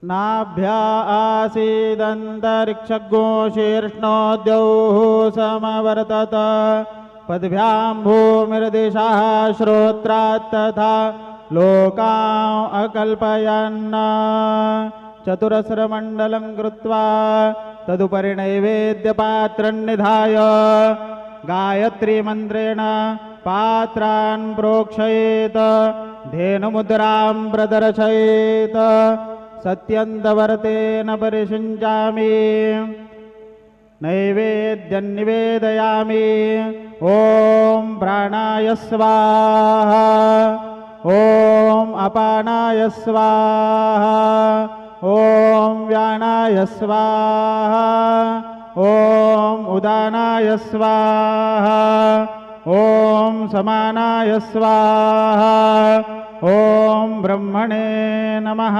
नाभ्या आसीदन्तरिक्षगो शीर्ष्णोद्यौः समवर्तत पद्भ्यां भूमिर्दिशः श्रोत्रात्तथा लोकान् अकल्पयन् चतुरस्रमण्डलं कृत्वा तदुपरि नैवेद्यपात्रं निधाय गायत्रीमन्त्रेण पात्रान् प्रोक्षयेत् धेनुमुद्रां प्रदर्शयेत् सत्यन्तवर्तेन परिषिञ्चामि नैवेद्यं निवेदयामि। ॐ प्राणाय स्वाहा, ॐ अपानाय स्वाहा, ॐ व्यानाय स्वाहा, ॐ उदानाय स्वाहा, ॐ समानाय स्वाहा, ॐ ब्रह्मणे नमः।